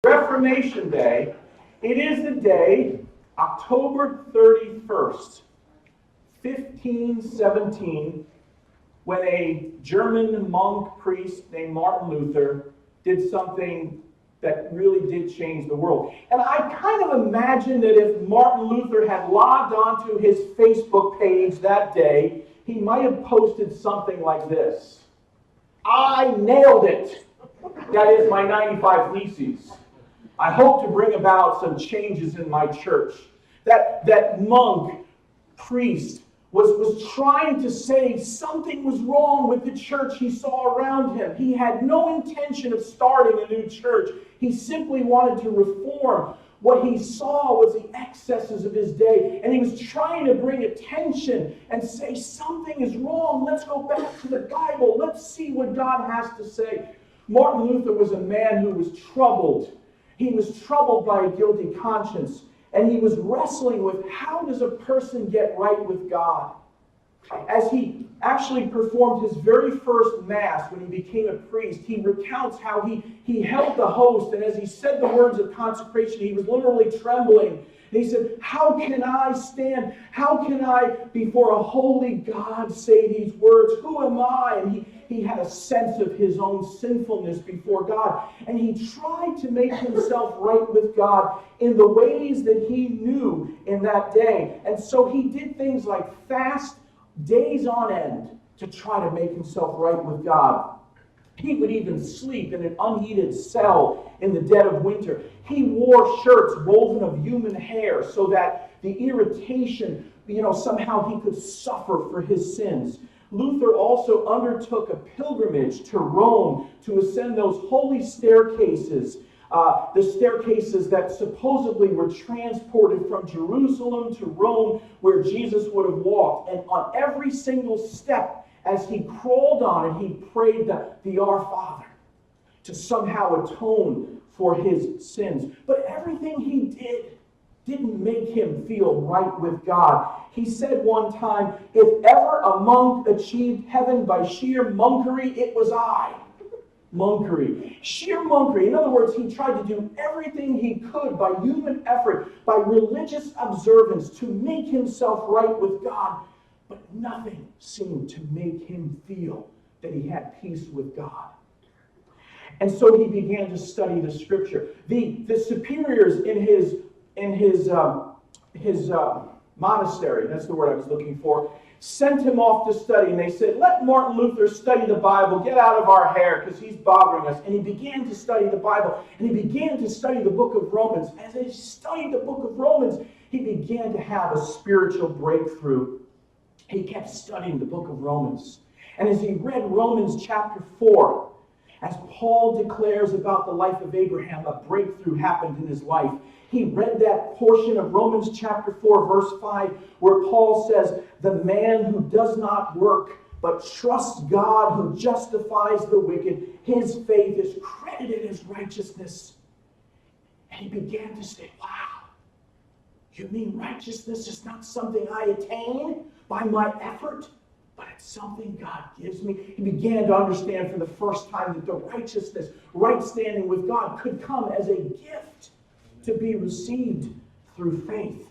Reformation Day. It is the day, October 31st, 1517, when a German monk priest named Martin Luther did something that really did change the world. And I kind of imagine that if Martin Luther had logged onto his Facebook page that day, he might have posted something like this. I nailed it. That is my 95 Theses. I hope to bring about some changes in my church. That monk, priest, was trying to say something was wrong with the church he saw around him. He had no intention of starting a new church. He simply wanted to reform. What he saw was the excesses of his day, and he was trying to bring attention and say something is wrong. Let's go back to the Bible. Let's see what God has to say. Martin Luther was a man who was troubled. He was troubled by a guilty conscience, and he was wrestling with how does a person get right with God. As he actually performed his very first Mass when he became a priest, he recounts how he held the host, and as he said the words of consecration, he was literally trembling. And he said, how can I stand? How can I, before a holy God, say these words? Who am I? And he had a sense of his own sinfulness before God. And he tried to make himself right with God in the ways that he knew in that day. And so he did things like fast days on end to try to make himself right with God. He would even sleep in an unheated cell in the dead of winter. He wore shirts woven of human hair so that the irritation, somehow he could suffer for his sins. Luther also undertook a pilgrimage to Rome to ascend those holy staircases, the staircases that supposedly were transported from Jerusalem to Rome, where Jesus would have walked. And on every single step, as he crawled on it, he prayed the Our Father to somehow atone for his sins. But everything he did didn't make him feel right with God. He said one time, if ever a monk achieved heaven by sheer monkery, it was I. Monkery. Sheer monkery. In other words, he tried to do everything he could by human effort, by religious observance, to make himself right with God. But nothing seemed to make him feel that he had peace with God. And so he began to study the Scripture. The superiors in his monastery, that's the word I was looking for, sent him off to study. And they said, let Martin Luther study the Bible. Get out of our hair because he's bothering us. And he began to study the Bible. And he began to study the book of Romans. As he studied the book of Romans, he began to have a spiritual breakthrough. He kept studying the book of Romans. And as he read Romans chapter 4, as Paul declares about the life of Abraham, a breakthrough happened in his life. He read that portion of Romans chapter 4, verse 5, where Paul says, the man who does not work, but trusts God who justifies the wicked, his faith is credited as righteousness. And he began to say, wow, you mean righteousness is not something I attain by my effort, but it's something God gives me? He began to understand for the first time that the righteousness, right standing with God, could come as a gift to be received through faith.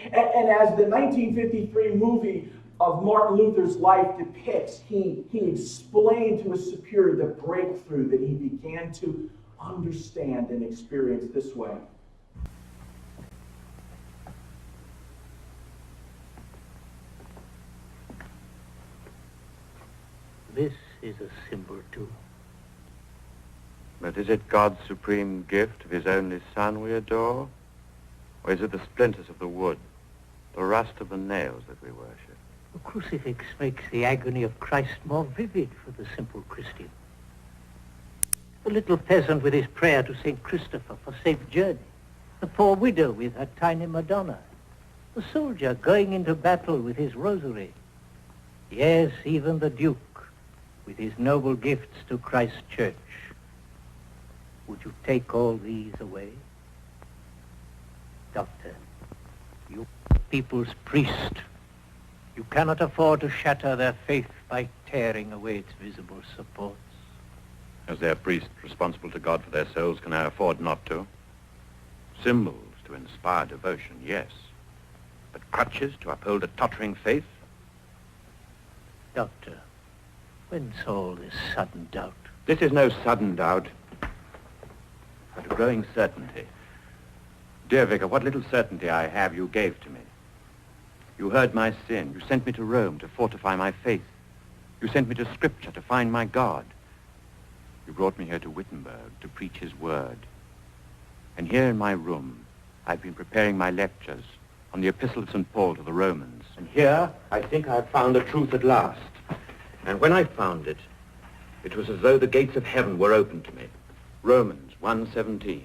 And as the 1953 movie of Martin Luther's life depicts, he explained to his superior the breakthrough that he began to understand and experience this way. This is a symbol too. But is it God's supreme gift of his only Son we adore? Or is it the splinters of the wood, the rust of the nails that we worship? The crucifix makes the agony of Christ more vivid for the simple Christian. The little peasant with his prayer to St. Christopher for safe journey. The poor widow with her tiny Madonna. The soldier going into battle with his rosary. Yes, even the Duke with his noble gifts to Christ's church. Would you take all these away? Doctor, you people's priest, you cannot afford to shatter their faith by tearing away its visible supports. As their priest, responsible to God for their souls, can I afford not to? Symbols to inspire devotion, yes. But crutches to uphold a tottering faith? Doctor, whence all this sudden doubt? This is no sudden doubt, but a growing certainty. Dear Vicar, what little certainty I have you gave to me. You heard my sin. You sent me to Rome to fortify my faith. You sent me to Scripture to find my God. You brought me here to Wittenberg to preach his word. And here in my room, I've been preparing my lectures on the Epistle of St. Paul to the Romans. And here, I think I've found the truth at last. And when I found it, it was as though the gates of heaven were open to me. Romans 1:17.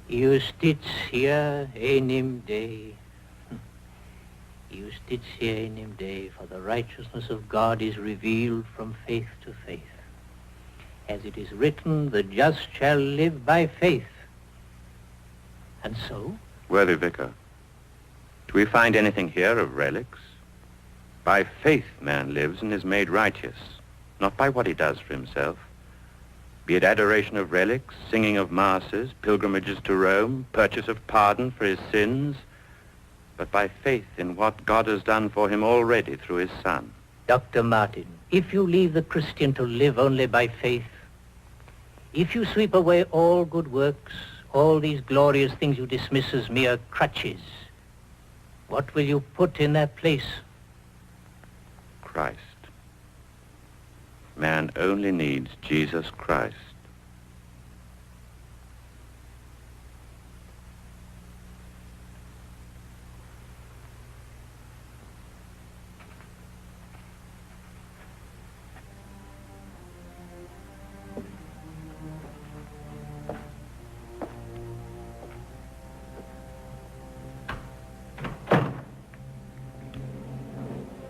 Justitia enim Dei. Justitia enim Dei, for the righteousness of God is revealed from faith to faith. As it is written, the just shall live by faith. And so? Worthy Vicar, do we find anything here of relics? By faith man lives and is made righteous, not by what he does for himself. Be it adoration of relics, singing of masses, pilgrimages to Rome, purchase of pardon for his sins, but by faith in what God has done for him already through his Son. Dr. Martin, if you leave the Christian to live only by faith, if you sweep away all good works, all these glorious things you dismiss as mere crutches, what will you put in their place? Christ. Man only needs Jesus Christ.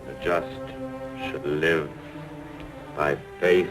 The just should live by faith